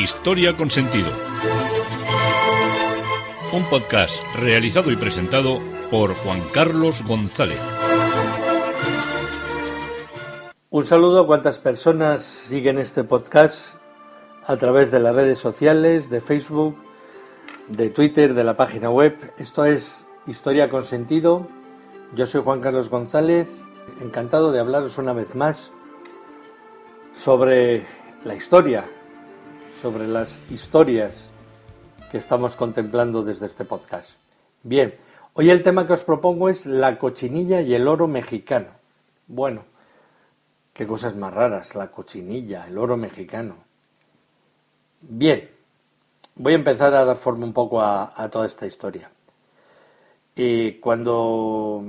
Historia con Sentido. Un podcast realizado y presentado por Juan Carlos González. Un saludo a cuantas personas siguen este podcast a través de las redes sociales, de Facebook, de Twitter, de la página web. Esto es Historia con Sentido. Yo soy Juan Carlos González, encantado de hablaros una vez más sobre la historia, sobre las historias que estamos contemplando desde este podcast. Bien, hoy el tema que os propongo es la cochinilla y el oro mexicano. Bueno, qué cosas más raras, la cochinilla, el oro mexicano. Bien, voy a empezar a dar forma un poco a toda esta historia. Cuando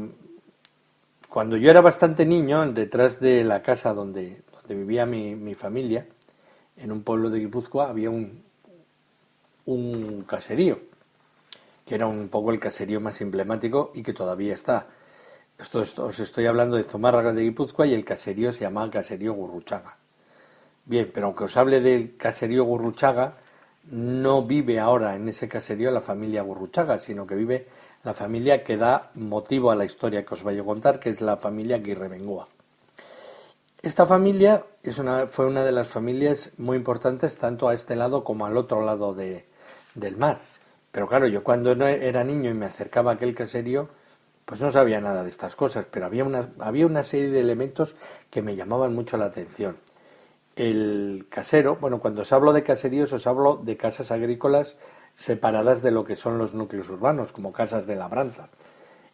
yo era bastante niño, detrás de la casa donde vivía mi familia, en un pueblo de Guipúzcoa, había un caserío, que era un poco el caserío más emblemático y que todavía está. Os estoy hablando de Zumárraga de Guipúzcoa y el caserío se llamaba Caserío Gurruchaga. Bien, pero aunque os hable del caserío Gurruchaga, no vive ahora en ese caserío la familia Gurruchaga, sino que vive la familia que da motivo a la historia que os voy a contar, que es la familia Aguirre Bengoa. Esta familia fue una de las familias muy importantes tanto a este lado como al otro lado del mar. Pero claro, yo cuando era niño y me acercaba a aquel caserío, pues no sabía nada de estas cosas, pero había una serie de elementos que me llamaban mucho la atención. El casero, bueno, cuando os hablo de caseríos os hablo de casas agrícolas separadas de lo que son los núcleos urbanos, como casas de labranza.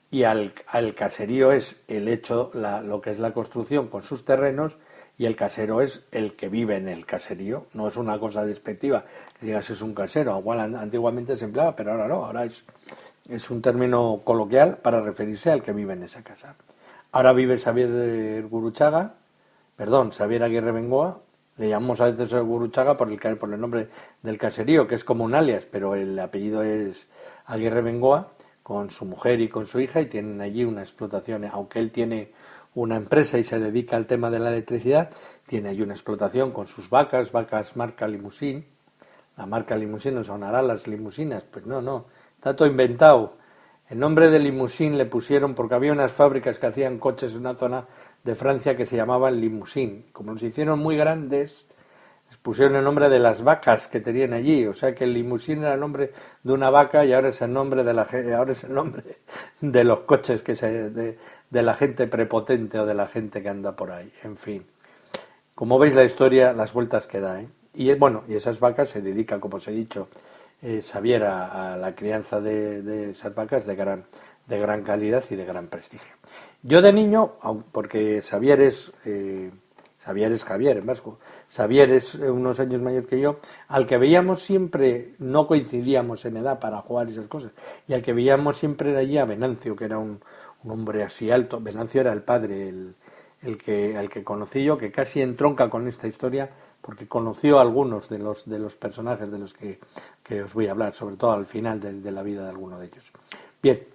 Y al caserío es el hecho, lo que es la construcción con sus terrenos, y el casero es el que vive en el caserío. No es una cosa despectiva que digas es un casero, igual antiguamente se empleaba, pero ahora no, ahora es un término coloquial para referirse al que vive en esa casa. Ahora vive Xavier Aguirre Bengoa, le llamamos a veces Gurruchaga por el nombre del caserío, que es como un alias, pero el apellido es Aguirre Bengoa, con su mujer y con su hija, y tienen allí una explotación, aunque él tiene una empresa y se dedica al tema de la electricidad, tiene allí una explotación con sus vacas marca Limusín. La marca Limusín nos sonará las limusinas, pues no, está todo inventado. El nombre de Limusín le pusieron porque había unas fábricas que hacían coches en una zona de Francia que se llamaban Limusín. Como los hicieron muy grandes, les pusieron el nombre de las vacas que tenían allí, o sea que el Limusín era el nombre de una vaca y ahora es el nombre de los coches de la gente prepotente o de la gente que anda por ahí. En fin, como veis la historia, las vueltas que da, Y esas vacas se dedican, como os he dicho, Xavier a la crianza de esas vacas de gran calidad y de gran prestigio. Yo de niño, porque Xavier es Javier en vasco, Xavier es unos años mayor que yo, al que veíamos siempre, no coincidíamos en edad para jugar esas cosas, y al que veíamos siempre era allí a Venancio, que era un hombre así alto. Venancio era el padre, el que conocí yo, que casi entronca con esta historia, porque conoció a algunos de los personajes de los que os voy a hablar, sobre todo al final de la vida de alguno de ellos. Bien,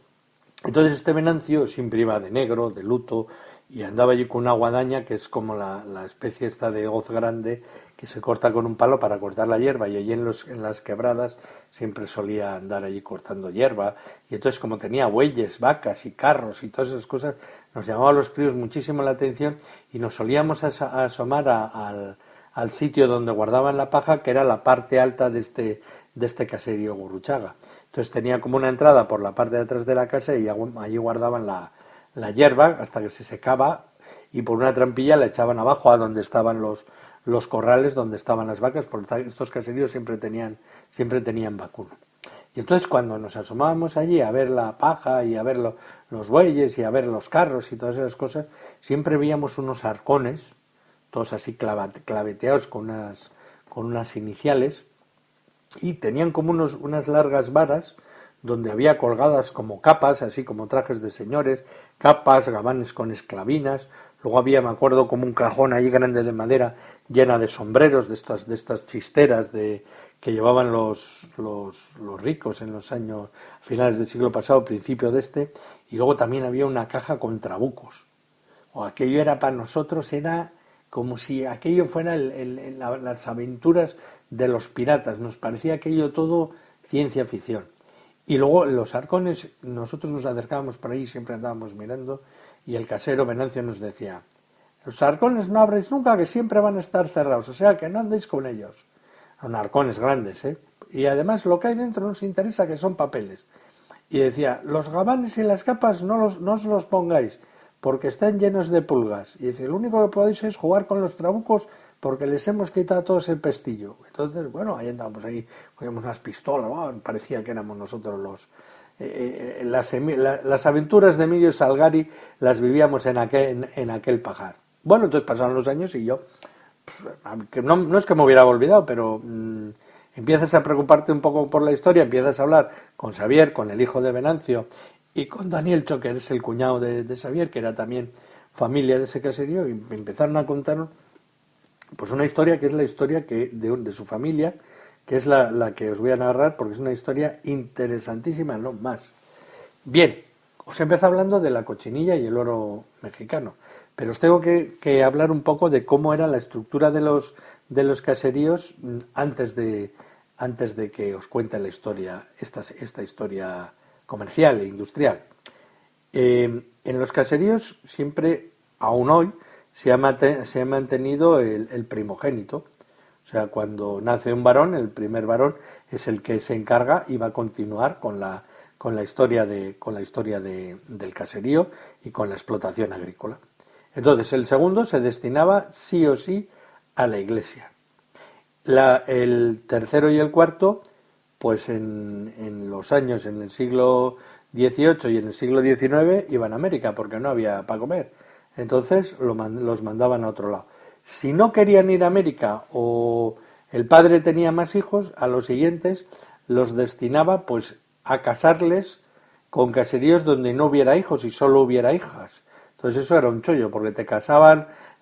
entonces este Venancio siempre iba de negro, de luto, y andaba allí con una guadaña, que es como la especie esta de hoz grande que se corta con un palo para cortar la hierba, y allí en las quebradas siempre solía andar allí cortando hierba, y entonces como tenía bueyes, vacas y carros y todas esas cosas, nos llamaba a los críos muchísimo la atención y nos solíamos asomar al sitio donde guardaban la paja, que era la parte alta de este caserío Gurruchaga. Entonces tenía como una entrada por la parte de atrás de la casa y allí guardaban la hierba hasta que se secaba, y por una trampilla la echaban abajo a donde estaban los corrales donde estaban las vacas, porque estos caseríos siempre tenían vacuno. Y entonces cuando nos asomábamos allí a ver la paja y a ver los bueyes y a ver los carros y todas esas cosas, siempre veíamos unos arcones, todos así claveteados con unas iniciales, y tenían como unas largas varas donde había colgadas como capas, así como trajes de señores, capas, gabanes con esclavinas. Luego había, me acuerdo, como un cajón allí grande de madera llena de sombreros, de estas chisteras que llevaban los ricos en los años finales del siglo pasado, principio de este. Y luego también había una caja con trabucos. Aquello era para nosotros, era como si aquello fuera las aventuras de los piratas, nos parecía aquello todo ciencia ficción. Y luego los arcones, nosotros nos acercábamos por ahí, siempre andábamos mirando, y el casero Venancio nos decía: los arcones no abréis nunca, que siempre van a estar cerrados, o sea que no andéis con ellos. Son arcones grandes, ¿eh? Y además lo que hay dentro nos interesa, que son papeles. Y decía: los gabanes y las capas no os los pongáis, porque están llenos de pulgas. Y dice: lo único que podéis es jugar con los trabucos, porque les hemos quitado a todos el pestillo. Entonces, bueno, ahí andábamos, ahí cogíamos unas pistolas, parecía que éramos nosotros las aventuras de Emilio Salgari las vivíamos en aquel pajar. Bueno, entonces pasaron los años y yo, pues, no es que me hubiera olvidado, pero empiezas a preocuparte un poco por la historia, empiezas a hablar con Xavier, con el hijo de Venancio, y con Daniel Cho, que es el cuñado de Xavier, que era también familia de ese caserío, y me empezaron a contar pues una historia que es la historia de su familia, que es la que os voy a narrar, porque es una historia interesantísima, no más. Bien, os empiezo hablando de la cochinilla y el oro mexicano, pero os tengo que hablar un poco de cómo era la estructura de los caseríos antes de que os cuente la historia, esta historia comercial e industrial. En los caseríos siempre, aún hoy, se ha mantenido el primogénito. O sea, cuando nace un varón, el primer varón es el que se encarga y va a continuar con la historia del caserío y con la explotación agrícola. Entonces, el segundo se destinaba sí o sí a la iglesia. El tercero y el cuarto, pues en los años, en el siglo XVIII y en el siglo XIX, iban a América porque no había para comer. Entonces los mandaban a otro lado. Si no querían ir a América o el padre tenía más hijos, a los siguientes los destinaba pues a casarles con caseríos donde no hubiera hijos y solo hubiera hijas. Entonces eso era un chollo, porque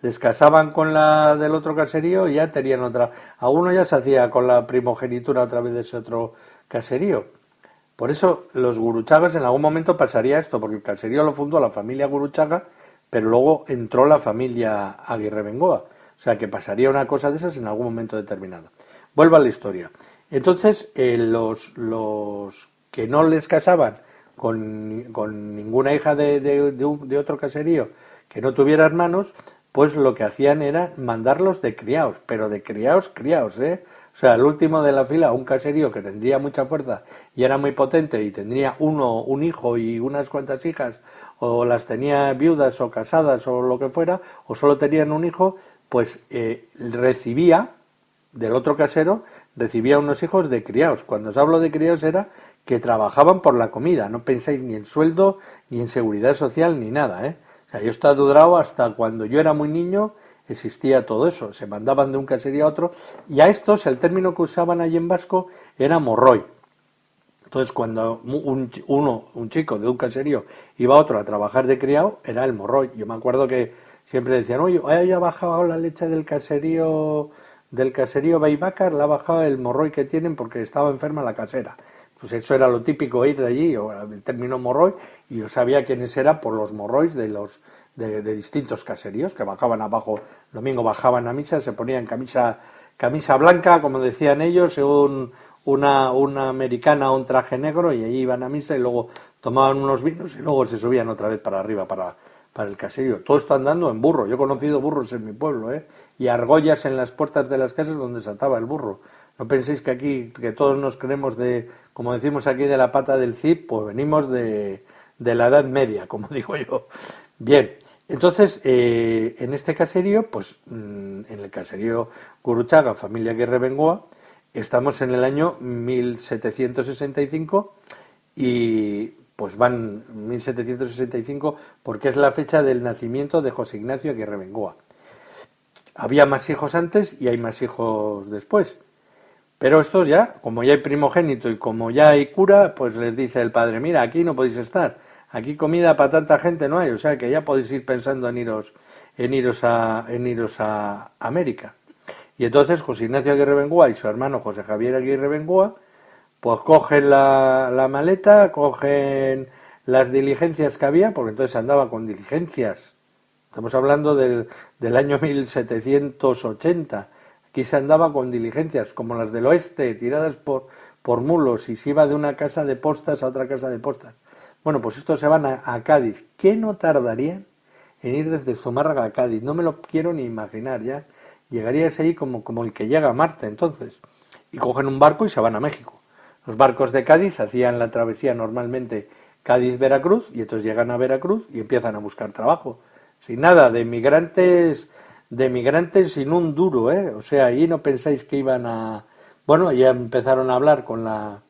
les casaban con la del otro caserío y ya tenían otra. A uno ya se hacía con la primogenitura otra vez de ese otro caserío. Por eso los Guruchagas en algún momento pasaría esto, porque el caserío lo fundó la familia Guruchaga, pero luego entró la familia Aguirre Bengoa. O sea que pasaría una cosa de esas en algún momento determinado. Vuelvo a la historia. Entonces, los que no les casaban con ninguna hija de otro caserío que no tuviera hermanos, pues lo que hacían era mandarlos de criados, pero de criados, ¿eh? O sea, el último de la fila, un caserío que tendría mucha fuerza y era muy potente y tendría un hijo y unas cuantas hijas, o las tenía viudas o casadas o lo que fuera, o solo tenían un hijo, pues recibía del otro casero, recibía unos hijos de criados. Cuando os hablo de criados era que trabajaban por la comida, no pensáis ni en sueldo, ni en seguridad social, ni nada, ¿eh? O sea, yo he estado durado hasta cuando yo era muy niño, existía todo eso, se mandaban de un caserío a otro, y a estos el término que usaban allí en vasco era morroy. Entonces, cuando un chico de un caserío iba a otro a trabajar de criado, era el morroy. Yo me acuerdo que siempre decían: oye, ha bajado la leche del caserío Beibacar, la ha bajado el morroy que tienen porque estaba enferma la casera. Pues eso era lo típico, ir de allí, o el término morroy, y yo sabía quiénes eran por los morroys de distintos caseríos que bajaban abajo, el domingo bajaban a misa, se ponían camisa blanca, como decían ellos, una americana o un traje negro, y allí iban a misa y luego tomaban unos vinos y luego se subían otra vez para arriba para el caserío. Todo esto andando en burro. Yo he conocido burros en mi pueblo, y argollas en las puertas de las casas donde se ataba el burro. No penséis que aquí, que todos nos creemos como decimos aquí, de la pata del Cid, pues venimos de la Edad Media, como digo yo. Bien, entonces, en este caserío, pues en el caserío Guruchaga, familia Aguirre Bengoa, estamos en el año 1765 y pues van 1765 porque es la fecha del nacimiento de José Ignacio Aguirre Bengoa. Había más hijos antes y hay más hijos después. Pero estos ya, como ya hay primogénito y como ya hay cura, pues les dice el padre: mira, aquí no podéis estar, aquí comida para tanta gente no hay, o sea que ya podéis ir pensando en iros a América. Y entonces José Ignacio Aguirre Bengoa y su hermano José Javier Aguirre Bengoa, pues cogen la maleta, cogen las diligencias que había, porque entonces andaba con diligencias Estamos hablando del año 1780. Aquí se andaba con diligencias como las del oeste, tiradas por mulos, y se iba de una casa de postas a otra casa de postas. Bueno, pues estos se van a Cádiz. ¿Qué no tardarían en ir desde Zumárraga a Cádiz? No me lo quiero ni imaginar ya. Llegarías ahí como el que llega a Marte, entonces. Y cogen un barco y se van a México. Los barcos de Cádiz hacían la travesía normalmente Cádiz-Veracruz, y entonces llegan a Veracruz y empiezan a buscar trabajo. Sin nada, de migrantes sin un duro, ¿eh? O sea, ahí no pensáis que iban a... Bueno, ya empezaron a hablar con la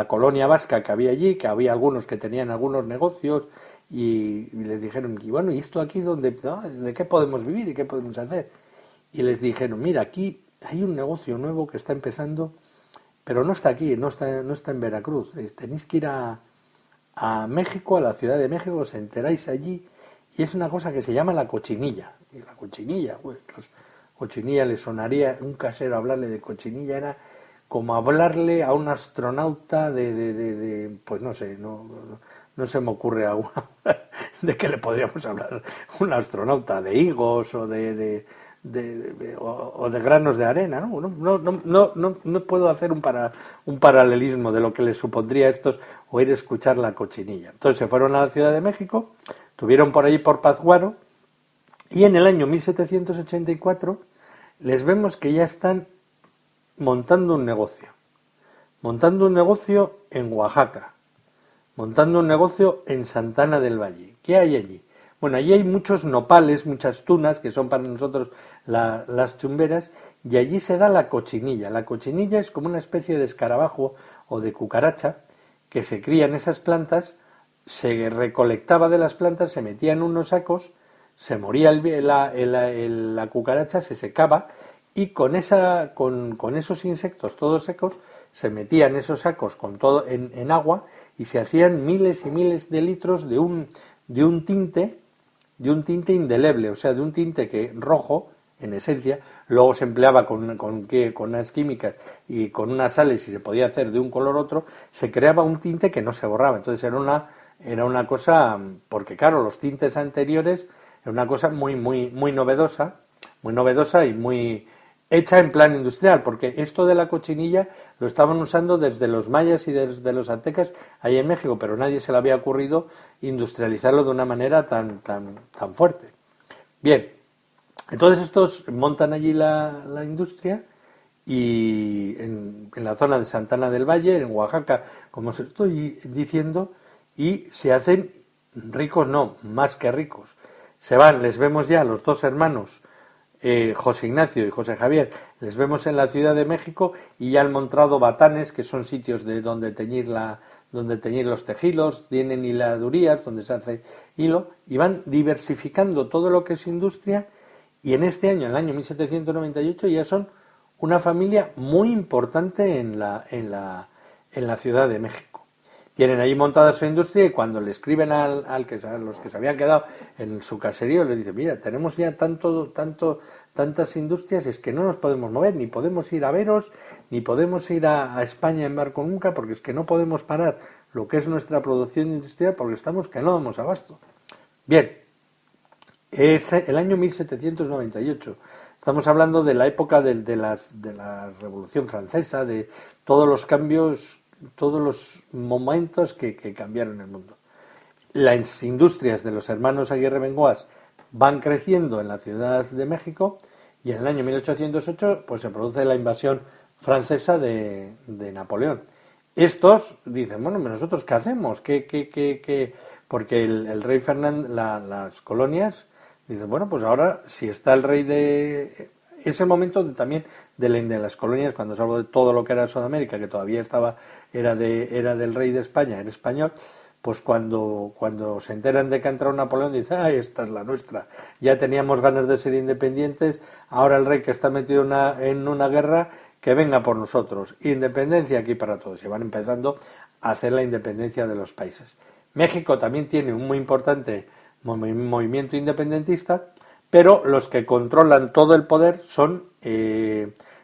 colonia vasca que había allí, que había algunos que tenían algunos negocios, y les dijeron, y bueno, ¿y esto aquí dónde, no? ¿De qué podemos vivir y qué podemos hacer? Y les dijeron, mira, aquí hay un negocio nuevo que está empezando, pero no está aquí, no está en Veracruz. Tenéis que ir a México, a la Ciudad de México, os enteráis allí, y es una cosa que se llama la cochinilla. Y la cochinilla, pues cochinilla le sonaría, un casero hablarle de cochinilla era como hablarle a un astronauta pues no sé, no se me ocurre alguna de qué le podríamos hablar un astronauta, de higos o de granos de arena, ¿no? No puedo hacer un paralelismo de lo que les supondría a estos oír escuchar la cochinilla. Entonces se fueron a la Ciudad de México, tuvieron por ahí por Pátzcuaro, y en el año 1784 les vemos que ya están montando un negocio en Oaxaca, montando un negocio en Santana del Valle. ¿Qué hay allí? Bueno, allí hay muchos nopales, muchas tunas, que son para nosotros las chumberas, y allí se da la cochinilla. La cochinilla es como una especie de escarabajo o de cucaracha que se cría en esas plantas, se recolectaba de las plantas, se metía en unos sacos, se moría la cucaracha, se secaba, y con esos insectos todos secos se metían esos sacos con todo en agua, y se hacían miles y miles de litros de un tinte indeleble, o sea, de un tinte que rojo, en esencia, luego se empleaba con unas químicas y con unas sales, y se podía hacer de un color otro, se creaba un tinte que no se borraba. Entonces era una cosa, porque claro, los tintes anteriores era una cosa muy novedosa y muy hecha en plan industrial, porque esto de la cochinilla lo estaban usando desde los mayas y desde los aztecas ahí en México, pero nadie se le había ocurrido industrializarlo de una manera tan fuerte. Bien, entonces estos montan allí la industria, y en la zona de Santana del Valle, en Oaxaca, como os estoy diciendo, y se hacen ricos, no, más que ricos. Se van, les vemos ya los dos hermanos, José Ignacio y José Javier, les vemos en la Ciudad de México, y ya han montado batanes, que son sitios de donde teñir los tejidos, tienen hiladurías donde se hace hilo, y van diversificando todo lo que es industria, y en este año, en el año 1798, ya son una familia muy importante en la Ciudad de México. Tienen ahí montada su industria, y cuando le escriben a los que se habían quedado en su caserío, les dicen, mira, tenemos ya tantas industrias, es que no nos podemos mover, ni podemos ir a veros, ni podemos ir a España en barco nunca, porque es que no podemos parar lo que es nuestra producción industrial, porque estamos que no damos abasto. Bien, es el año 1798. Estamos hablando de la época de la Revolución Francesa, de todos los cambios, todos los momentos que cambiaron el mundo. Las industrias de los hermanos Aguirre Bengoas van creciendo en la Ciudad de México, y en el año 1808 pues se produce la invasión francesa de Napoleón. Estos dicen, bueno, ¿nosotros qué hacemos? Porque el rey Fernando, las colonias, dicen, bueno, pues ahora si está el rey de... Es el momento también de las colonias, cuando se habla de todo lo que era Sudamérica, que todavía era del rey de España, era español, pues cuando se enteran de que ha entrado Napoleón, dicen, esta es la nuestra, ya teníamos ganas de ser independientes, ahora el rey que está metido en una guerra, que venga por nosotros, independencia aquí para todos, y van empezando a hacer la independencia de los países. México también tiene un muy importante movimiento independentista, pero los que controlan todo el poder son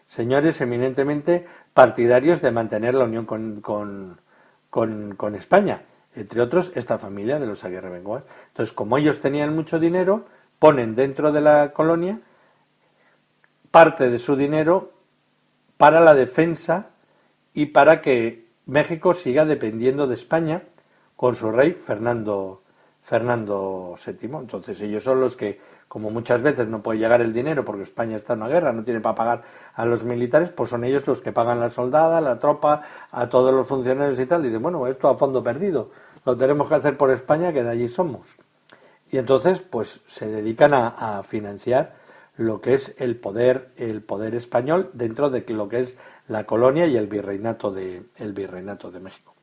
señores eminentemente partidarios de mantener la unión con España, entre otros esta familia de los Aguirre Bengoas. Entonces, como ellos tenían mucho dinero, ponen dentro de la colonia parte de su dinero para la defensa y para que México siga dependiendo de España con su rey Fernando VII. Entonces ellos son los que, como muchas veces no puede llegar el dinero porque España está en una guerra, no tiene para pagar a los militares, pues son ellos los que pagan la soldada, la tropa, a todos los funcionarios y tal. Y dicen, bueno, esto a fondo perdido, lo tenemos que hacer por España, que de allí somos. Y entonces, pues se dedican a financiar lo que es el poder español dentro de lo que es la colonia y el virreinato de México.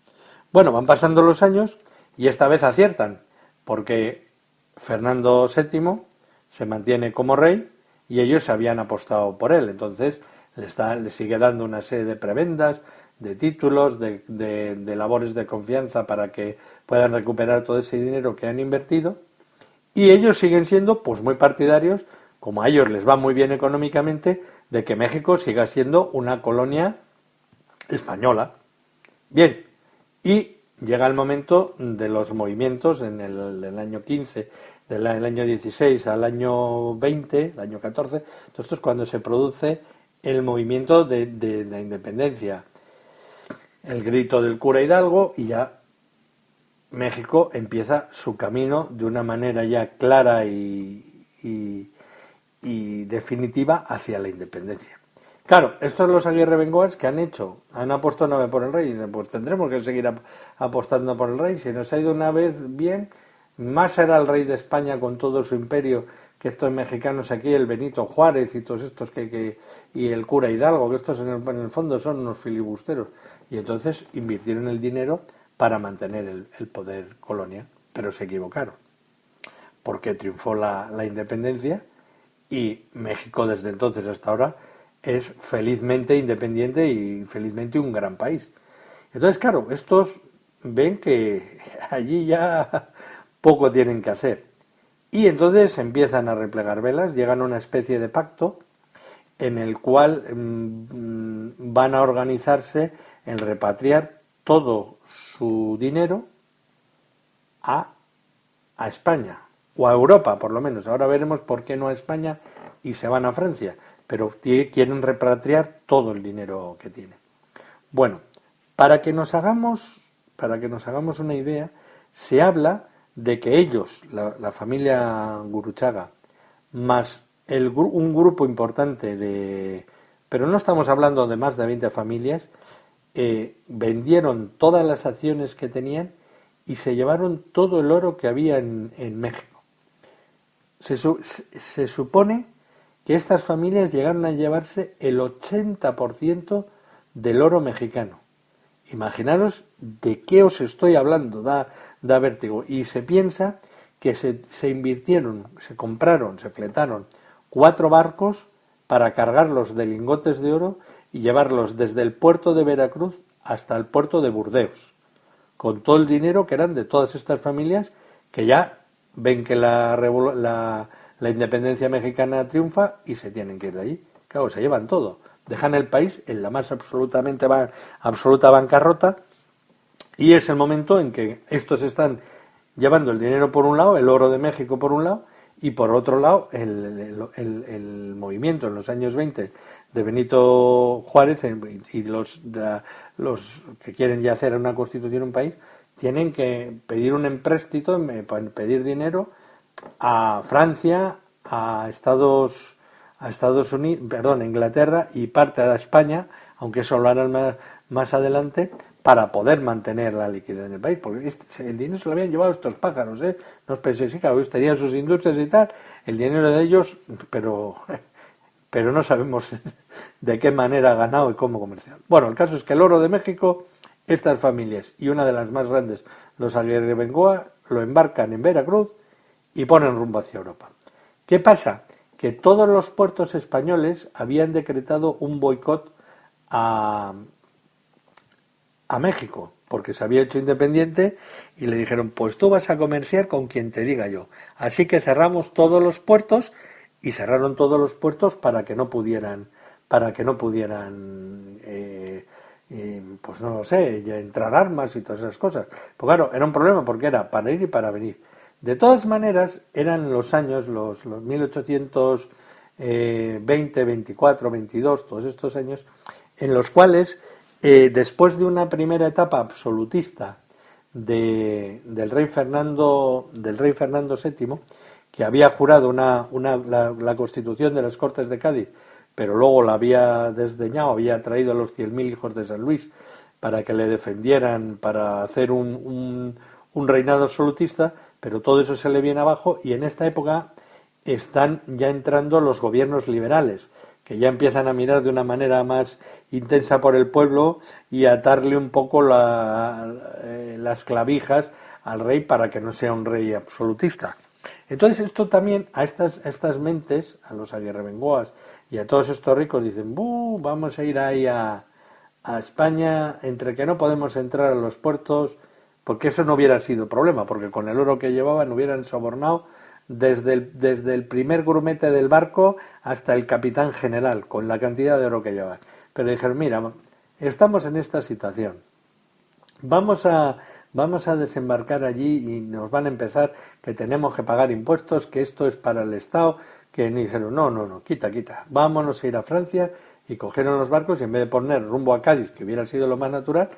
Bueno, van pasando los años y esta vez aciertan, porque Fernando VII se mantiene como rey y ellos habían apostado por él. Entonces le sigue dando una serie de prebendas, de títulos, de labores de confianza para que puedan recuperar todo ese dinero que han invertido. Y ellos siguen siendo pues muy partidarios, como a ellos les va muy bien económicamente, de que México siga siendo una colonia española. Bien, y llega el momento de los movimientos en el año 15, del año 16 al año 20, el año 14, todo esto es cuando se produce el movimiento de la independencia, el grito del cura Hidalgo, y ya México empieza su camino de una manera ya clara y definitiva hacia la independencia. Claro, estos los Aguirre Bengoas que han apostado una vez por el rey, y dicen, pues tendremos que seguir apostando por el rey, si nos ha ido una vez bien, más será el rey de España con todo su imperio que estos mexicanos aquí, el Benito Juárez y todos estos y el cura Hidalgo, que estos en el fondo son unos filibusteros. Y entonces invirtieron el dinero para mantener el poder colonial, pero se equivocaron, porque triunfó la independencia y México desde entonces hasta ahora es felizmente independiente y felizmente un gran país. Entonces, claro, estos ven que allí ya poco tienen que hacer. Y entonces empiezan a replegar velas, llegan a una especie de pacto en el cual van a organizarse en repatriar todo su dinero a España, o a Europa por lo menos. Ahora veremos por qué no a España y se van a Francia, pero quieren repatriar todo el dinero que tienen. Bueno, para que nos hagamos una idea, se habla de que ellos, la familia Gurruchaga, más un grupo importante pero no estamos hablando de más de 20 familias, vendieron todas las acciones que tenían y se llevaron todo el oro que había en México. Se supone que estas familias llegaron a llevarse el 80% del oro mexicano. Imaginaros de qué os estoy hablando, da vértigo. Y se piensa que se invirtieron, se compraron, se fletaron 4 barcos para cargarlos de lingotes de oro y llevarlos desde el puerto de Veracruz hasta el puerto de Burdeos, con todo el dinero que eran de todas estas familias que ya ven que la independencia mexicana triunfa y se tienen que ir de allí. Claro, se llevan todo. Dejan el país en la más absoluta bancarrota, y es el momento en que estos están llevando el dinero por un lado, el oro de México por un lado, y por otro lado el movimiento en los años 20 de Benito Juárez y los que quieren ya hacer una constitución en un país, tienen que pedir un empréstito, pedir dinero a Francia, a Estados Unidos, a Inglaterra y parte de España, aunque eso lo harán más adelante, para poder mantener la liquidez en el país, porque el dinero se lo habían llevado estos pájaros, no os penséis, claro, ellos tenían sus industrias y tal, el dinero de ellos, pero no sabemos de qué manera ha ganado y cómo comercial. Bueno, el caso es que el oro de México, estas familias, y una de las más grandes, los Aguirre Bengoa, lo embarcan en Veracruz y ponen rumbo hacia Europa. ¿Qué pasa? Que todos los puertos españoles habían decretado un boicot a México, porque se había hecho independiente, y le dijeron, pues tú vas a comerciar con quien te diga yo. Así que cerramos todos los puertos, y cerraron todos los puertos para que no pudieran pues no lo sé, entrar armas y todas esas cosas. Pues claro, era un problema porque era para ir y para venir. De todas maneras, eran los años, los 1820, 24, 22, todos estos años, en los cuales, después de una primera etapa absolutista del rey Fernando VII, que había jurado la Constitución de las Cortes de Cádiz, pero luego la había desdeñado, había traído a los 100.000 hijos de San Luis para que le defendieran, para hacer un reinado absolutista, pero todo eso se le viene abajo, y en esta época están ya entrando los gobiernos liberales, que ya empiezan a mirar de una manera más intensa por el pueblo y a atarle un poco las clavijas al rey para que no sea un rey absolutista. Entonces esto también a estas mentes, a los aguirrebengoas y a todos estos ricos, dicen, vamos a ir ahí a España, entre que no podemos entrar a los puertos, porque eso no hubiera sido problema, porque con el oro que llevaban hubieran sobornado desde el primer grumete del barco hasta el capitán general, con la cantidad de oro que llevaban. Pero dijeron, mira, estamos en esta situación, vamos a desembarcar allí y nos van a empezar que tenemos que pagar impuestos, que esto es para el Estado, que dijeron, no, quita, vámonos a ir a Francia, y cogieron los barcos y en vez de poner rumbo a Cádiz, que hubiera sido lo más natural,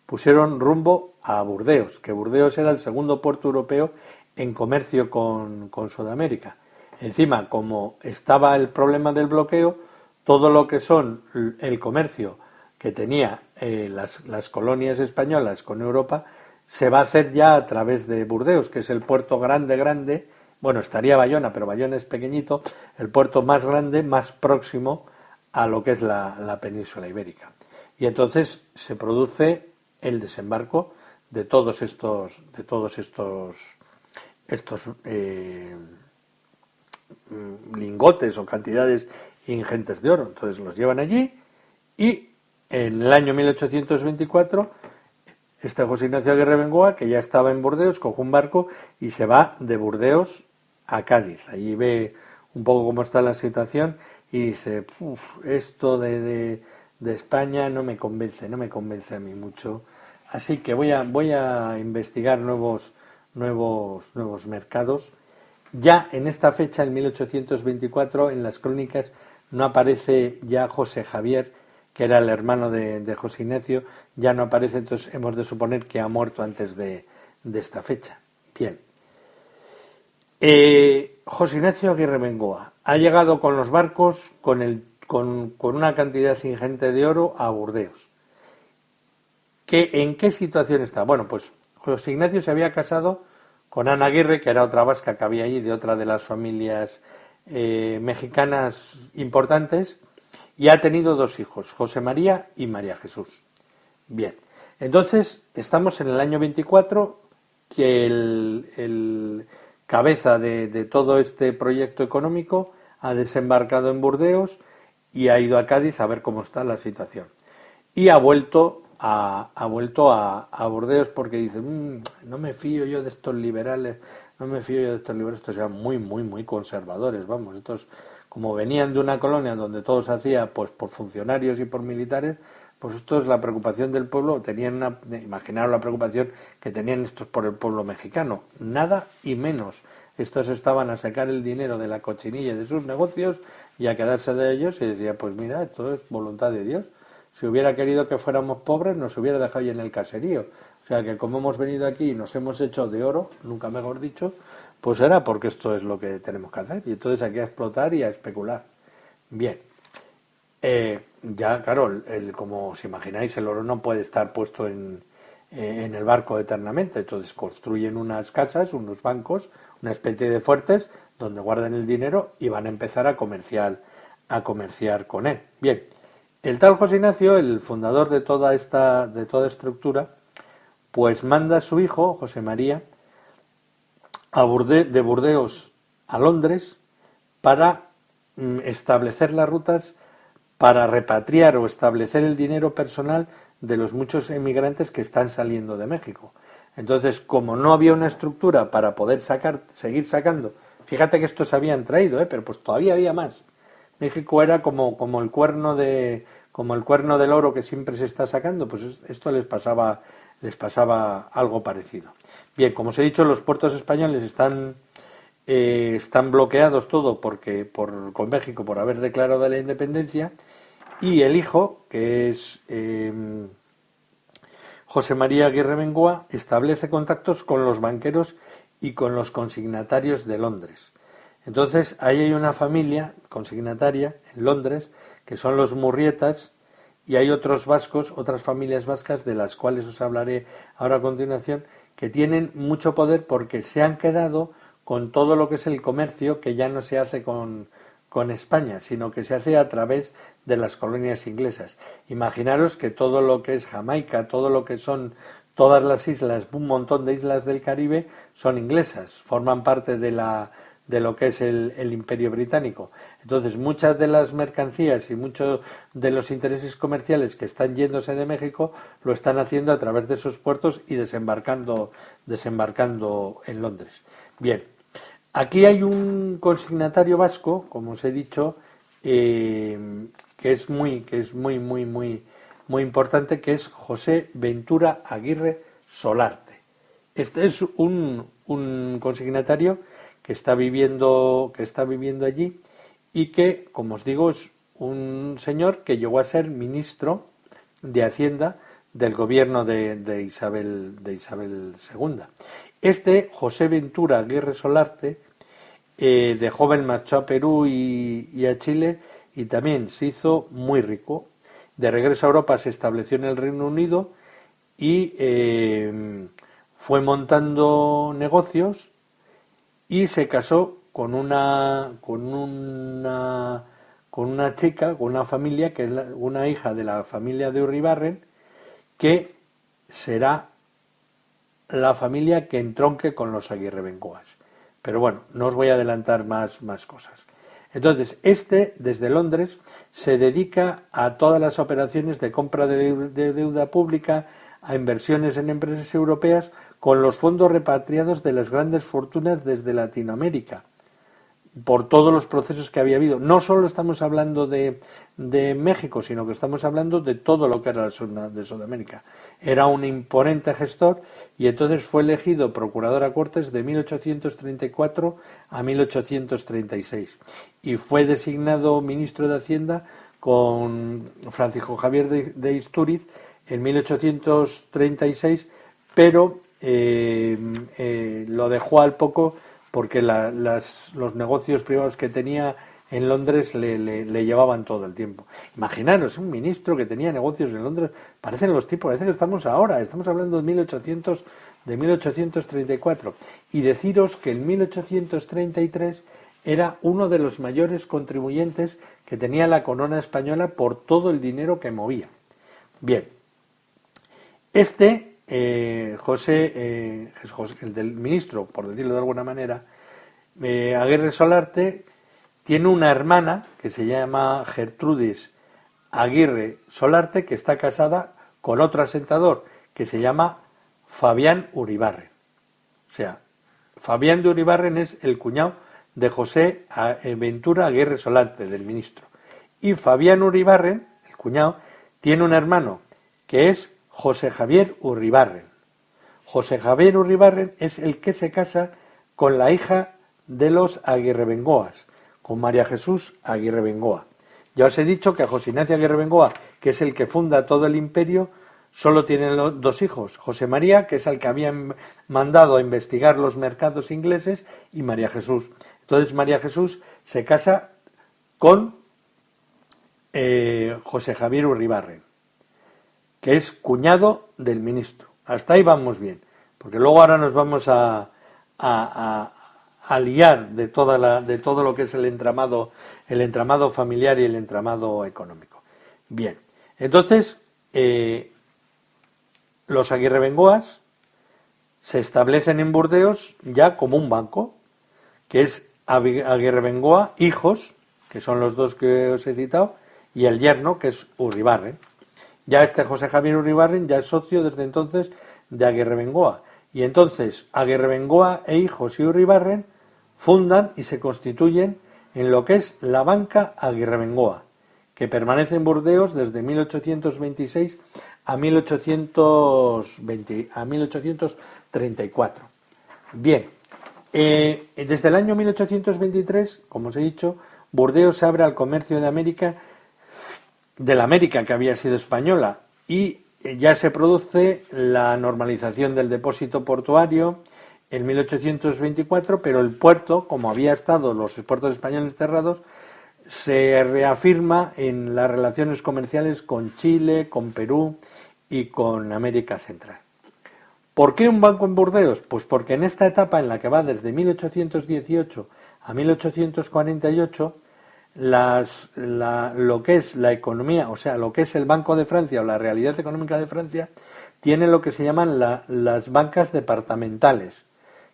pusieron rumbo a Burdeos, que Burdeos era el segundo puerto europeo en comercio con Sudamérica. Encima, como estaba el problema del bloqueo, todo lo que son el comercio que tenía las colonias españolas con Europa, se va a hacer ya a través de Burdeos, que es el puerto grande, bueno, estaría Bayona, pero Bayona es pequeñito, el puerto más grande, más próximo a lo que es la península ibérica. Y entonces se produce el desembarco de todos estos lingotes o cantidades ingentes de oro. Entonces los llevan allí y en el año 1824 José Ignacio Aguirre Bengoa, que ya estaba en Burdeos, coge un barco y se va de Burdeos a Cádiz. Allí ve un poco cómo está la situación y dice, esto de España no me convence a mí mucho. Así que voy a investigar nuevos mercados. Ya en esta fecha, en 1824, en las crónicas no aparece ya José Javier, que era el hermano de José Ignacio, ya no aparece, entonces hemos de suponer que ha muerto antes de esta fecha. Bien. José Ignacio Aguirre Bengoa ha llegado con los barcos con una cantidad ingente de oro a Burdeos. ¿En qué situación está? Bueno, pues José Ignacio se había casado con Ana Aguirre, que era otra vasca que había allí, de otra de las familias mexicanas importantes, y ha tenido 2 hijos, José María y María Jesús. Bien, entonces estamos en el año 24, que el cabeza de todo este proyecto económico ha desembarcado en Burdeos y ha ido a Cádiz a ver cómo está la situación. Y ha vuelto a Burdeos porque dice, no me fío yo de estos liberales, estos eran muy conservadores, vamos, estos como venían de una colonia donde todo se hacía pues por funcionarios y por militares, pues esto es la preocupación del pueblo, imaginaros la preocupación que tenían estos por el pueblo mexicano, nada y menos. Estos estaban a sacar el dinero de la cochinilla de sus negocios y a quedarse de ellos, y decía, pues mira, esto es voluntad de Dios. Si hubiera querido que fuéramos pobres, nos hubiera dejado ahí en el caserío. O sea que como hemos venido aquí y nos hemos hecho de oro, nunca mejor dicho, pues era porque esto es lo que tenemos que hacer. Y entonces aquí a explotar y a especular. Bien. Ya, claro, como os imagináis, el oro no puede estar puesto en el barco eternamente. Entonces construyen unas casas, unos bancos, una especie de fuertes donde guardan el dinero y van a empezar a comerciar con él. Bien. El tal José Ignacio, el fundador de toda estructura, pues manda a su hijo, José María, de Burdeos a Londres para establecer las rutas para repatriar o establecer el dinero personal de los muchos emigrantes que están saliendo de México. Entonces, como no había una estructura para poder seguir sacando, fíjate que estos habían traído, pero pues todavía había más. México era como el cuerno del oro que siempre se está sacando, pues esto les pasaba algo parecido. Bien, como os he dicho, los puertos españoles están bloqueados todo con México por haber declarado la independencia, y el hijo, que es José María Aguirre Bengoa, establece contactos con los banqueros y con los consignatarios de Londres. Entonces, ahí hay una familia consignataria en Londres, que son los Murrietas, y hay otros vascos, otras familias vascas, de las cuales os hablaré ahora a continuación, que tienen mucho poder porque se han quedado con todo lo que es el comercio, que ya no se hace con España, sino que se hace a través de las colonias inglesas. Imaginaros que todo lo que es Jamaica, todo lo que son todas las islas, un montón de islas del Caribe, son inglesas, forman parte de lo que es el Imperio Británico. Entonces, muchas de las mercancías y muchos de los intereses comerciales que están yéndose de México lo están haciendo a través de esos puertos y desembarcando en Londres. Bien, aquí hay un consignatario vasco, como os he dicho, que es muy importante, que es José Ventura Aguirre Solarte. Este es un consignatario que está viviendo allí, y que, como os digo, es un señor que llegó a ser ministro de Hacienda del gobierno de Isabel II. Este José Ventura Aguirre Solarte, de joven marchó a Perú y a Chile, y también se hizo muy rico. De regreso a Europa se estableció en el Reino Unido y fue montando negocios, y se casó con una chica, con una familia, que es una hija de la familia de Uribarren, que será la familia que entronque con los Aguirre Bengoas. Pero bueno, no os voy a adelantar más cosas. Entonces, desde Londres, se dedica a todas las operaciones de compra de deuda pública, a inversiones en empresas europeas, con los fondos repatriados de las grandes fortunas desde Latinoamérica, por todos los procesos que había habido. No solo estamos hablando de México, sino que estamos hablando de todo lo que era la zona de Sudamérica. Era un imponente gestor, y entonces fue elegido procurador a Cortes de 1834 a 1836, y fue designado ministro de Hacienda con Francisco Javier de Istúriz en 1836, pero lo dejó al poco porque los negocios privados que tenía en Londres le llevaban todo el tiempo. Imaginaros, un ministro que tenía negocios en Londres, parecen los tipos, parece que estamos hablando de 1834, y deciros que en 1833 era uno de los mayores contribuyentes que tenía la corona española por todo el dinero que movía. Bien, José, el del ministro, por decirlo de alguna manera, Aguirre Solarte, tiene una hermana que se llama Gertrudis Aguirre Solarte, que está casada con otro asentador que se llama Fabián Uribarren. O sea, Fabián de Uribarren es el cuñado de José Ventura Aguirre Solarte, del ministro. Y Fabián Uribarren, el cuñado, tiene un hermano que es José Javier Uribarren. José Javier Uribarren es el que se casa con la hija de los Aguirre Bengoas, con María Jesús Aguirre Bengoa. Ya os he dicho que a José Ignacio Aguirre Bengoa, que es el que funda todo el imperio, solo tiene dos hijos: José María, que es el que habían mandado a investigar los mercados ingleses, y María Jesús. Entonces María Jesús se casa con José Javier Uribarren, que es cuñado del ministro. Hasta ahí vamos bien, porque luego ahora nos vamos a liar de todo lo que es el entramado familiar y el entramado económico. Bien, entonces los Aguirre Bengoas se establecen en Burdeos ya como un banco, que es Aguirre Bengoa, hijos, que son los dos que os he citado, y el yerno, que es Uribarren. Ya José Javier Uribarren ya es socio desde entonces de Aguirre Bengoa. Y entonces Aguirre Bengoa e hijos y Uribarren fundan y se constituyen en lo que es la Banca Aguirre Bengoa, que permanece en Burdeos desde 1826 a 1836, 1834. Bien, desde el año 1823, como os he dicho, Burdeos se abre al comercio de la América que había sido española, y ya se produce la normalización del depósito portuario en 1824, pero el puerto, como había estado los puertos españoles cerrados, se reafirma en las relaciones comerciales con Chile, con Perú y con América Central. ¿Por qué un banco en Burdeos? Pues porque en esta etapa, en la que va desde 1818 a 1848, lo que es la economía, o sea, lo que es el Banco de Francia o la realidad económica de Francia, tiene lo que se llaman las bancas departamentales,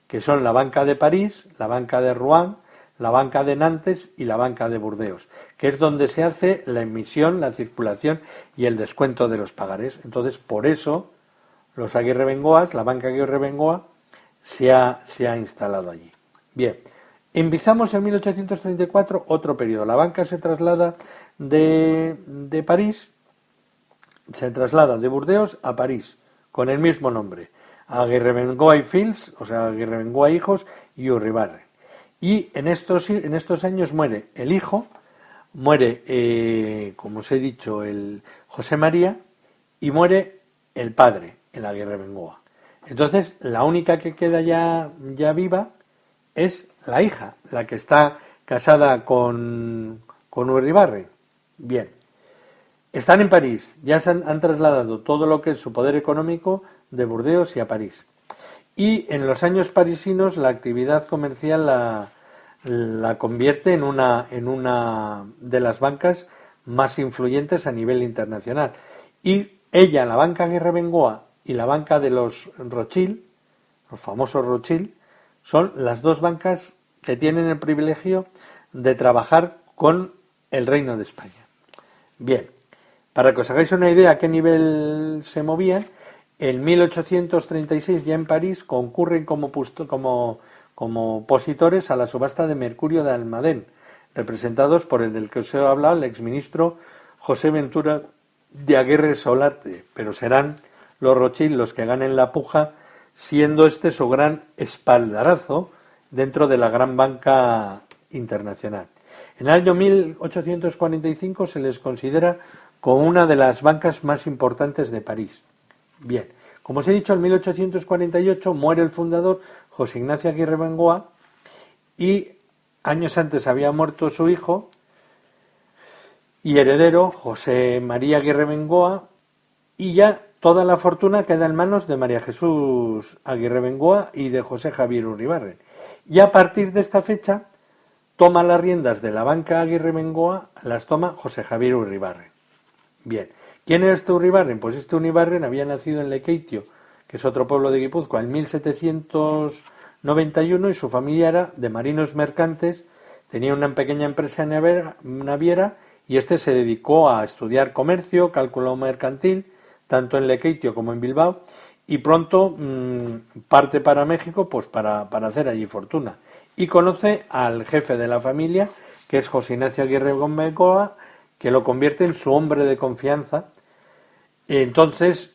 que son la Banca de París, la Banca de Rouen, la Banca de Nantes y la Banca de Burdeos, que es donde se hace la emisión, la circulación y el descuento de los pagarés. Entonces, por eso, los Aguirre Bengoas, la Banca Aguirre Bengoa, se ha instalado allí. Bien, empezamos en 1834, otro periodo. La banca se traslada de París, se traslada de Burdeos a París, con el mismo nombre, Aguirre Bengoa y Fils, o sea, Aguirre Bengoa hijos y Uribarren. Y en estos años muere el hijo, muere, como os he dicho, el José María, y muere el padre, el Aguirre Bengoa. Entonces, la única que queda ya viva es la hija, la que está casada con Uribarren. Bien, están en París, ya han trasladado todo lo que es su poder económico de Burdeos y a París. Y en los años parisinos la actividad comercial la convierte en una de las bancas más influyentes a nivel internacional. Y ella, la Banca Aguirre Bengoa y la banca de los Rothschild, los famosos Rothschild, son las dos bancas que tienen el privilegio de trabajar con el Reino de España. Bien, para que os hagáis una idea a qué nivel se movían, en 1836 ya en París concurren como opositores a la subasta de Mercurio de Almadén, representados por el del que os he hablado, el exministro José Ventura de Aguirre Solarte, pero serán los Rothschild los que ganen la puja, siendo este su gran espaldarazo dentro de la gran banca internacional. En el año 1845 se les considera como una de las bancas más importantes de París. Bien, como os he dicho, en 1848 muere el fundador, José Ignacio Aguirre Bengoa, y años antes había muerto su hijo y heredero, José María Aguirre Bengoa, y ya toda la fortuna queda en manos de María Jesús Aguirre Bengoa y de José Javier Uribarren. Y a partir de esta fecha toma las riendas de la banca Aguirre Bengoa, las toma José Javier Uribarren. Bien, ¿quién era este Uribarren? Pues este Uribarren había nacido en Lekeitio, que es otro pueblo de Guipúzcoa, en 1791, y su familia era de marinos mercantes, tenía una pequeña empresa naviera, y este se dedicó a estudiar comercio, cálculo mercantil, tanto en Lekeitio como en Bilbao, y pronto parte para México pues para hacer allí fortuna. Y conoce al jefe de la familia, que es José Ignacio Aguirre Bengoa, que lo convierte en su hombre de confianza. Entonces,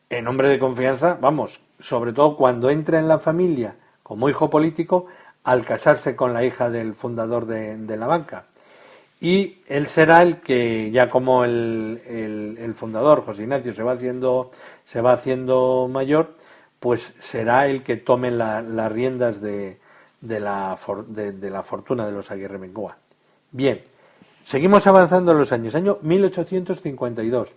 en hombre de confianza, vamos, sobre todo cuando entra en la familia como hijo político, al casarse con la hija del fundador de la banca. Y él será el que, ya como el fundador, José Ignacio, se va haciendo mayor, pues será el que tome las riendas de la fortuna de los Aguirre Bengoa. Bien, seguimos avanzando en los años. Año 1852.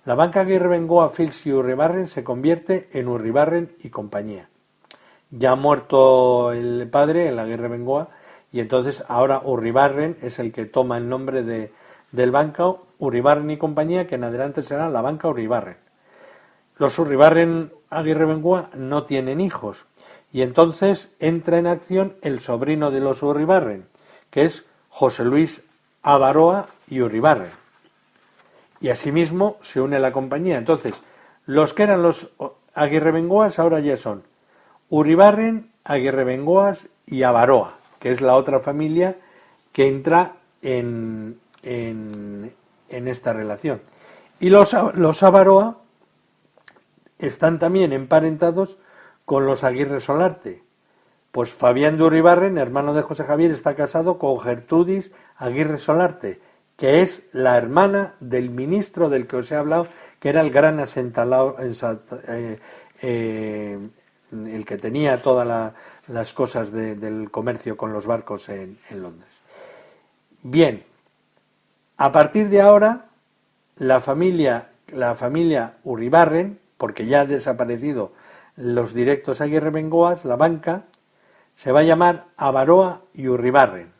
La banca Aguirre Bengoa, Fils y Uribarren se convierte en Uribarren y compañía. Ya muerto el padre, el Aguirre Bengoa, y entonces ahora Uribarren es el que toma el nombre del banco Uribarren y compañía, que en adelante será la banca Uribarren. Los Uribarren Aguirre Bengoa no tienen hijos, y entonces entra en acción el sobrino de los Uribarren, que es José Luis Avaroa y Uribarren. Y asimismo se une la compañía. Entonces, los que eran los Aguirre Bengoas ahora ya son Uribarren, Aguirre Bengoas y Avaroa, que es la otra familia que entra en esta relación. Y los Avaroa están también emparentados con los Aguirre Solarte? Pues Fabián de Uribarren, hermano de José Javier, está casado con Gertrudis Aguirre Solarte, que es la hermana del ministro del que os he hablado, que era el gran asentado, el que tenía todas las cosas del comercio con los barcos en Londres. Bien, a partir de ahora, la familia Uribarren, porque ya han desaparecido los directos Aguirre Bengoas, la banca se va a llamar Abaroa y Uribarren,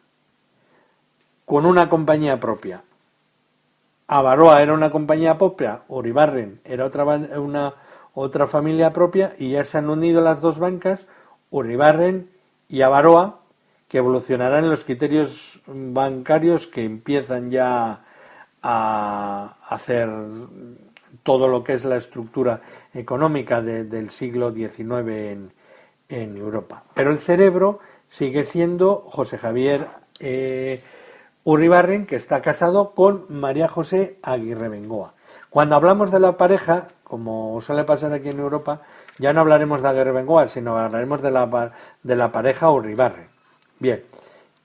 con una compañía propia. Abaroa era una compañía propia, Uribarren era otra familia propia, y ya se han unido las dos bancas, Uribarren y Abaroa, que evolucionarán en los criterios bancarios que empiezan ya a hacer todo lo que es la estructura económica del siglo XIX en Europa. Pero el cerebro sigue siendo José Javier Uribarren, que está casado con María José Aguirre Bengoa. Cuando hablamos de la pareja, como suele pasar aquí en Europa, ya no hablaremos de Aguirre Bengoa, sino hablaremos de la pareja Uribarren. Bien,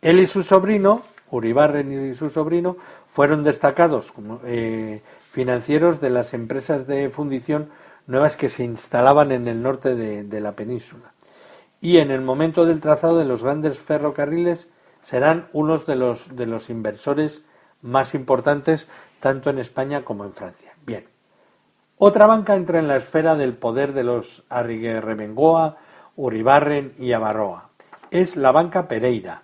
él y su sobrino, Uribarren y su sobrino, fueron destacados como financieros de las empresas de fundición nuevas que se instalaban en el norte de la península. Y en el momento del trazado de los grandes ferrocarriles serán unos de los inversores más importantes tanto en España como en Francia. Bien, otra banca entra en la esfera del poder de los Aguirre Bengoa, Uribarren y Abaroa. Es la banca Pereira,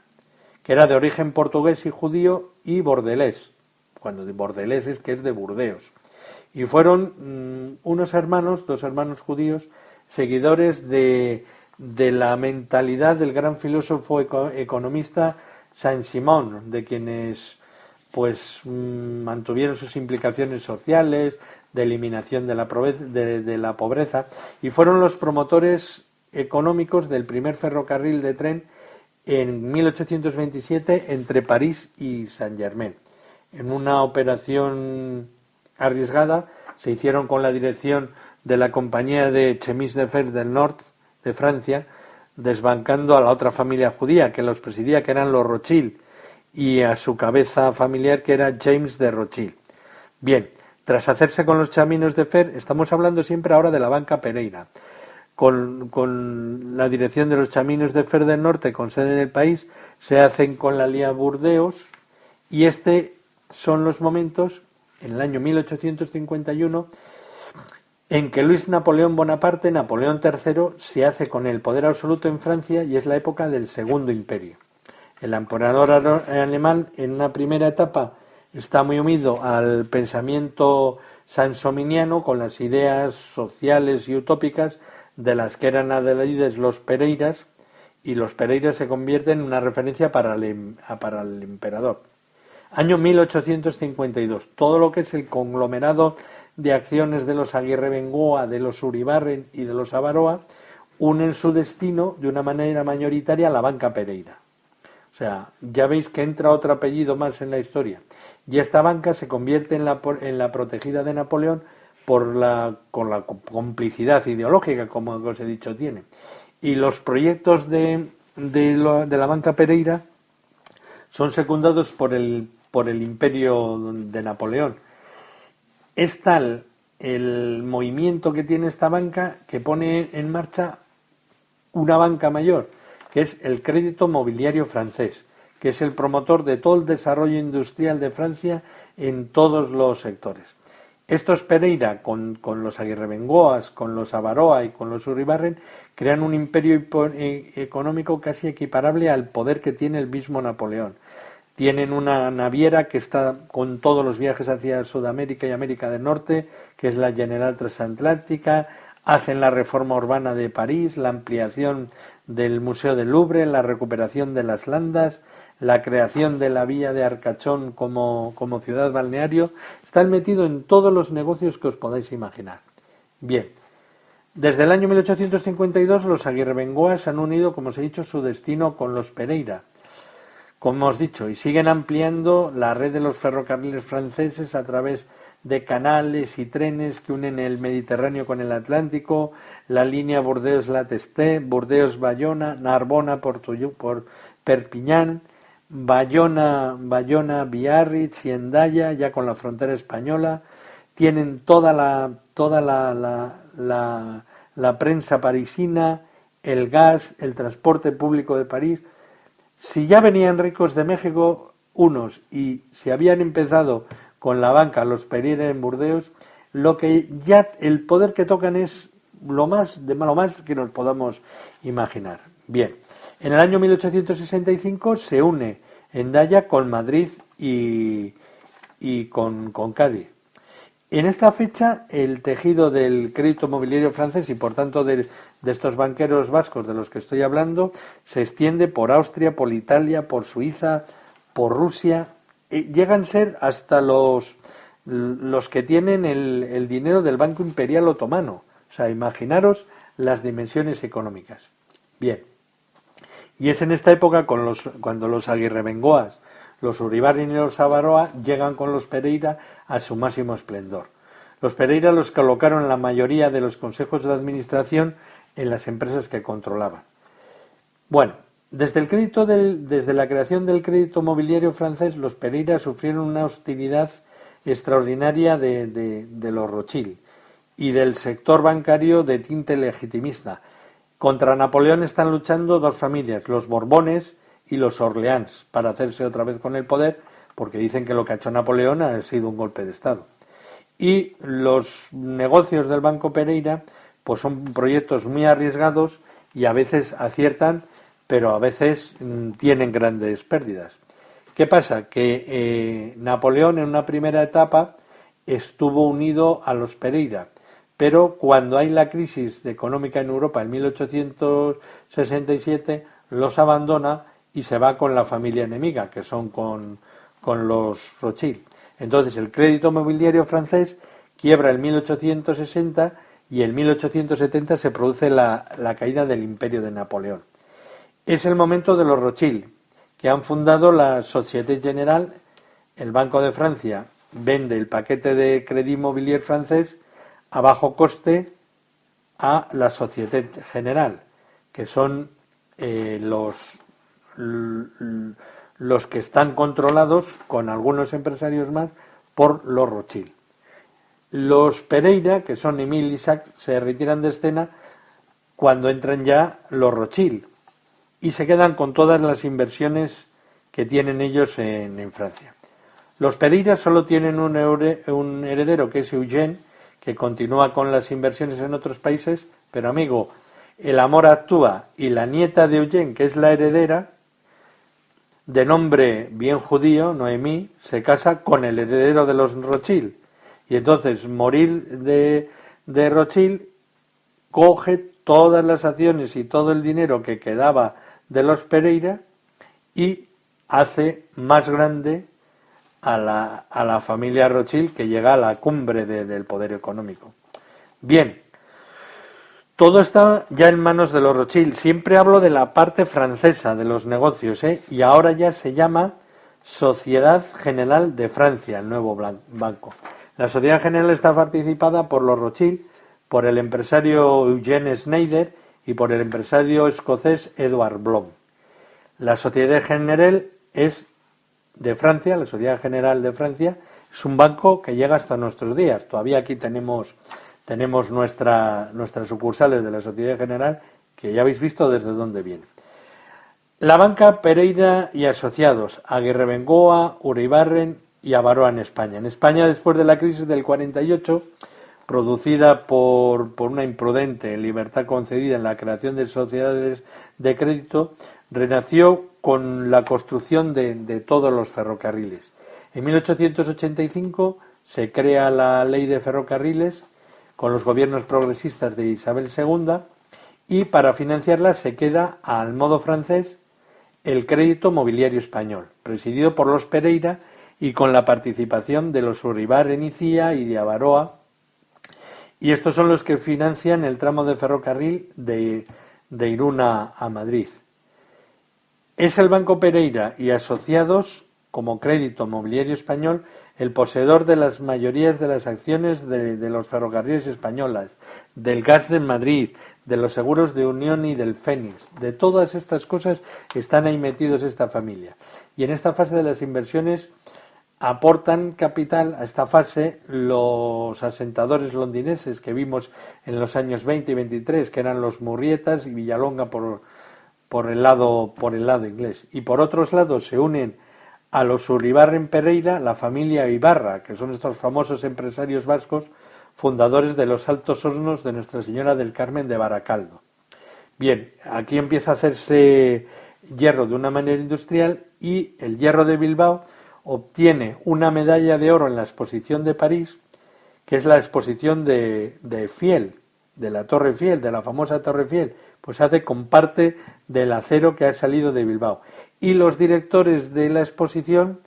que era de origen portugués y judío y bordelés, cuando de bordelés es que es de Burdeos. Y fueron dos hermanos judíos, seguidores de la mentalidad del gran filósofo economista Saint-Simon, de quienes mantuvieron sus implicaciones sociales, de eliminación de la pobreza, y fueron los promotores económicos del primer ferrocarril de tren en 1827 entre París y Saint-Germain. En una operación arriesgada se hicieron con la dirección de la compañía de Chemise de Fer del Norte de Francia, desbancando a la otra familia judía que los presidía, que eran los Rothschild, y a su cabeza familiar, que era James de Rothschild. Bien, tras hacerse con los Chaminos de Fer, estamos hablando siempre ahora de la banca Pereira, con la dirección de los Chaminos de Fer del Norte, con sede en el país, se hacen con la Lía Burdeos, y son los momentos, en el año 1851, en que Luis Napoleón Bonaparte, Napoleón III, se hace con el poder absoluto en Francia, y es la época del Segundo Imperio. El emperador alemán, en una primera etapa, está muy unido al pensamiento sansominiano, con las ideas sociales y utópicas de las que eran adalides los Pereiras, y los Pereiras se convierten en una referencia para el emperador. Año 1852, todo lo que es el conglomerado de acciones de los Aguirre Bengoa, de los Uribarren y de los Abaroa, unen su destino de una manera mayoritaria a la banca Pereira. O sea, ya veis que entra otro apellido más en la historia. Y esta banca se convierte en la protegida de Napoleón con la complicidad ideológica, como os he dicho, tiene. Y los proyectos de la banca Pereira son secundados por el imperio de Napoleón. Es tal el movimiento que tiene esta banca que pone en marcha una banca mayor, que es el Crédito Mobiliario Francés, que es el promotor de todo el desarrollo industrial de Francia en todos los sectores. Estos Pereira, con los Aguirre Bengoas, con los Abaroa y con los Uribarren, crean un imperio económico casi equiparable al poder que tiene el mismo Napoleón. Tienen una naviera que está con todos los viajes hacia Sudamérica y América del Norte, que es la General Transatlántica. Hacen la reforma urbana de París, la ampliación del Museo del Louvre, la recuperación de las landas, la creación de la vía de Arcachón como ciudad balneario. Están metidos en todos los negocios que os podáis imaginar. Bien, desde el año 1852 los Aguirre Bengoa han unido, como os he dicho, su destino con los Pereira, como hemos dicho, y siguen ampliando la red de los ferrocarriles franceses a través de canales y trenes que unen el Mediterráneo con el Atlántico, la línea Burdeos-La Testé, Burdeos-Bayona, Narbona por Perpiñán, Bayona-Biarritz y Hendaya, ya con la frontera española. Tienen toda la prensa parisina, el gas, el transporte público de París. Si ya venían ricos de México unos y si habían empezado con la banca, los Pereira en Burdeos, lo que ya el poder que tocan es lo más que nos podamos imaginar. Bien, en el año 1865 se une Hendaya con Madrid y con Cádiz. En esta fecha el tejido del crédito mobiliario francés y por tanto de estos banqueros vascos de los que estoy hablando se extiende por Austria, por Italia, por Suiza, por Rusia. Llegan a ser hasta los que tienen el dinero del Banco Imperial Otomano. O sea, imaginaros las dimensiones económicas. Bien, y es en esta época cuando los Aguirre-Bengoas, los Uribarren y los Avaroa llegan con los Pereira a su máximo esplendor. Los Pereira los colocaron en la mayoría de los consejos de administración en las empresas que controlaban. Bueno, desde la creación del crédito mobiliario francés, los Pereira sufrieron una hostilidad extraordinaria de los Rothschild y del sector bancario de tinte legitimista. Contra Napoleón están luchando dos familias, los Borbones y los Orleans, para hacerse otra vez con el poder, porque dicen que lo que ha hecho Napoleón ha sido un golpe de Estado. Y los negocios del Banco Pereira pues son proyectos muy arriesgados y a veces aciertan, pero a veces tienen grandes pérdidas. ¿Qué pasa? Que Napoleón en una primera etapa estuvo unido a los Pereira, pero cuando hay la crisis económica en Europa en 1867 los abandona y se va con la familia enemiga, que son con los Rothschild. Entonces el crédito mobiliario francés quiebra en 1860 y en 1870 se produce la caída del imperio de Napoleón. Es el momento de los Rothschild, que han fundado la Société Générale. El Banco de Francia vende el paquete de Crédit Mobilier francés a bajo coste a la Société Générale, que son los que están controlados, con algunos empresarios más, por los Rothschild. Los Pereira, que son Emile y Isaac, se retiran de escena cuando entran ya los Rothschild y se quedan con todas las inversiones que tienen ellos en Francia. Los Pereira solo tienen un heredero, que es Eugène, que continúa con las inversiones en otros países, pero amigo, el amor actúa y la nieta de Eugène, que es la heredera, de nombre bien judío, Noemí, se casa con el heredero de los Rothschild. Y entonces morir de Rothschild coge todas las acciones y todo el dinero que quedaba de los Pereira y hace más grande a la familia Rothschild, que llega a la cumbre del poder económico. Bien, todo está ya en manos de los Rothschild. Siempre hablo de la parte francesa de los negocios, y ahora ya se llama Sociedad General de Francia, el nuevo banco. La Sociedad General está participada por los Rothschild, por el empresario Eugène Schneider y por el empresario escocés Edward Blom. La Sociedad General es de Francia, la Sociedad General de Francia, es un banco que llega hasta nuestros días. Todavía aquí tenemos nuestras sucursales de la Sociedad General, que ya habéis visto desde dónde viene. La banca Pereira y asociados, Aguirre-Bengoa, Uribarren y Avaroa en España. En España, después de la crisis del 48, producida por una imprudente libertad concedida en la creación de sociedades de crédito, renació con la construcción de todos los ferrocarriles. En 1885 se crea la Ley de Ferrocarriles con los gobiernos progresistas de Isabel II, y para financiarla se queda al modo francés el crédito mobiliario español, presidido por los Pereira y con la participación de los Uribarren y Cía y de Avaroa, y estos son los que financian el tramo de ferrocarril de Irún a Madrid. Es el Banco Pereira y Asociados, como Crédito Mobiliario Español, el poseedor de las mayorías de las acciones de los ferrocarriles españolas, del gas de Madrid, de los seguros de Unión y del Fénix. De todas estas cosas están ahí metidos esta familia. Y en esta fase de las inversiones aportan capital a esta fase los asentadores londinenses que vimos en los años 20 y 23, que eran los Murrietas y Villalonga por el lado inglés. Y por otros lados se unen a los Uribarren Pereira, la familia Ibarra, que son estos famosos empresarios vascos, fundadores de los Altos Hornos de Nuestra Señora del Carmen de Baracaldo. Bien, aquí empieza a hacerse hierro de una manera industrial y el Hierro de Bilbao obtiene una medalla de oro en la exposición de París, que es la exposición de Fiel, de la Torre Fiel, de la famosa Torre Fiel, pues hace con parte del acero que ha salido de Bilbao. Y los directores de la exposición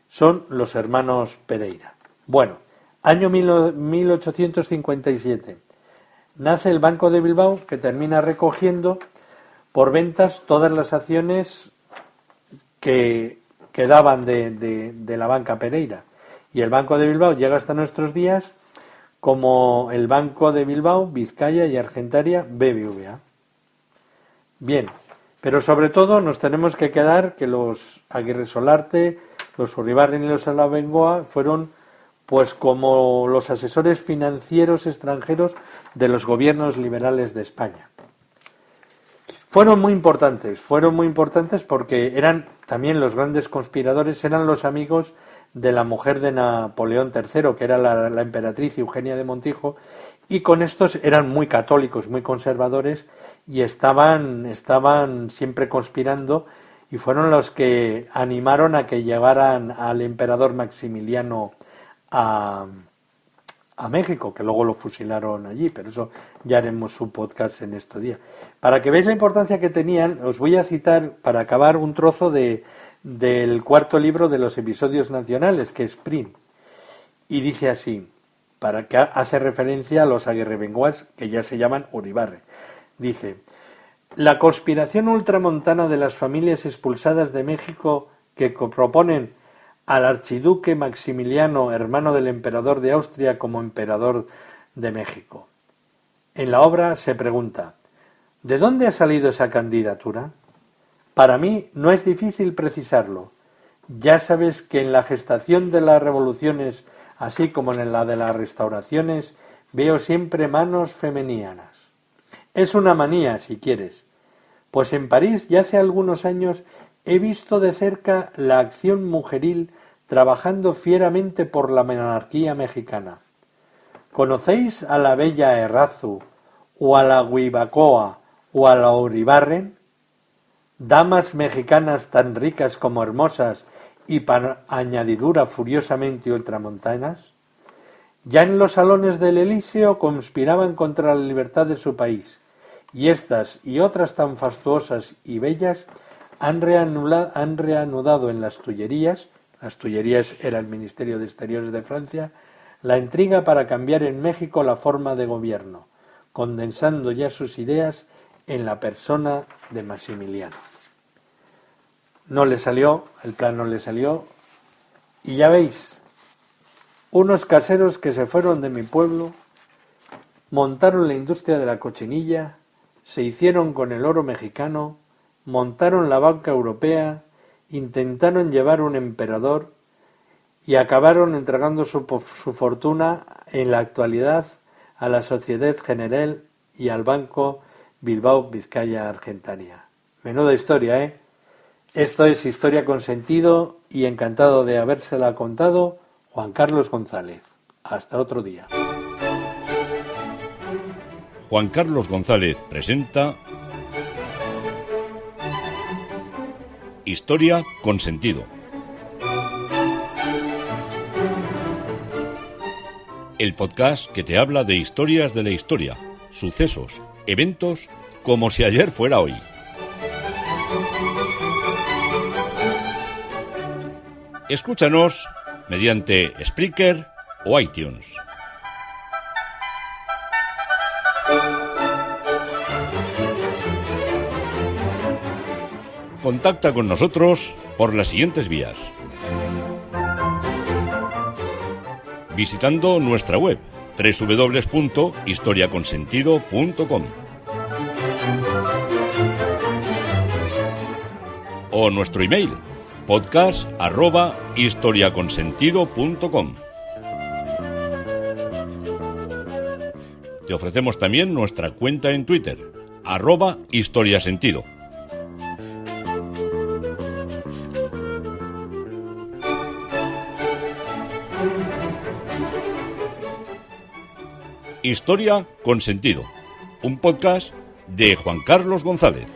son los hermanos Pereira. Bueno, año 1857. Nace el Banco de Bilbao, que termina recogiendo por ventas todas las acciones que quedaban de la banca Pereira. Y el Banco de Bilbao llega hasta nuestros días como el Banco de Bilbao, Vizcaya y Argentaria BBVA. Bien, pero sobre todo nos tenemos que quedar que los Aguirre Solarte, los Uribarren y los Alabengoa fueron pues como los asesores financieros extranjeros de los gobiernos liberales de España. Fueron muy importantes porque eran también los grandes conspiradores, eran los amigos de la mujer de Napoleón III, que era la emperatriz Eugenia de Montijo, y con estos eran muy católicos, muy conservadores, y estaban siempre conspirando, y fueron los que animaron a que llevaran al emperador Maximiliano a México, que luego lo fusilaron allí, pero eso ya haremos su podcast en estos días. Para que veáis la importancia que tenían, os voy a citar, para acabar, un trozo del cuarto libro de los episodios nacionales, que es Prim, y dice así, para que hace referencia a los aguirrebenguas, que ya se llaman Uribarren. Dice: la conspiración ultramontana de las familias expulsadas de México que proponen al archiduque Maximiliano, hermano del emperador de Austria, como emperador de México. En la obra se pregunta: ¿de dónde ha salido esa candidatura? Para mí no es difícil precisarlo. Ya sabes que en la gestación de las revoluciones, así como en la de las restauraciones, veo siempre manos femeninas. Es una manía, si quieres, pues en París ya hace algunos años he visto de cerca la acción mujeril trabajando fieramente por la monarquía mexicana. ¿Conocéis a la bella Errazu, o a la Huibacoa, o a la Uribarren? Damas mexicanas tan ricas como hermosas y para añadidura furiosamente ultramontanas. Ya en los salones del Elíseo conspiraban contra la libertad de su país, y estas y otras tan fastuosas y bellas han reanudado en las Tullerías era el Ministerio de Exteriores de Francia, la intriga para cambiar en México la forma de gobierno, condensando ya sus ideas en la persona de Maximiliano. No le salió, el plan no le salió, y ya veis, unos caseros que se fueron de mi pueblo, montaron la industria de la cochinilla, se hicieron con el oro mexicano, montaron la banca europea, intentaron llevar un emperador y acabaron entregando su fortuna en la actualidad a la Sociedad General y al Banco Bilbao Vizcaya Argentaria. Menuda historia, ¿eh? Esto es Historia con Sentido y encantado de habérsela contado, Juan Carlos González. Hasta otro día. Juan Carlos González presenta Historia con Sentido. El podcast que te habla de historias de la historia, sucesos, eventos, como si ayer fuera hoy. Escúchanos mediante Spreaker o iTunes. Contacta con nosotros por las siguientes vías. Visitando nuestra web www.historiaconsentido.com o nuestro email podcast@historiaconsentido.com. Te ofrecemos también nuestra cuenta en Twitter, @historiasentido. Historia con Sentido, un podcast de Juan Carlos González.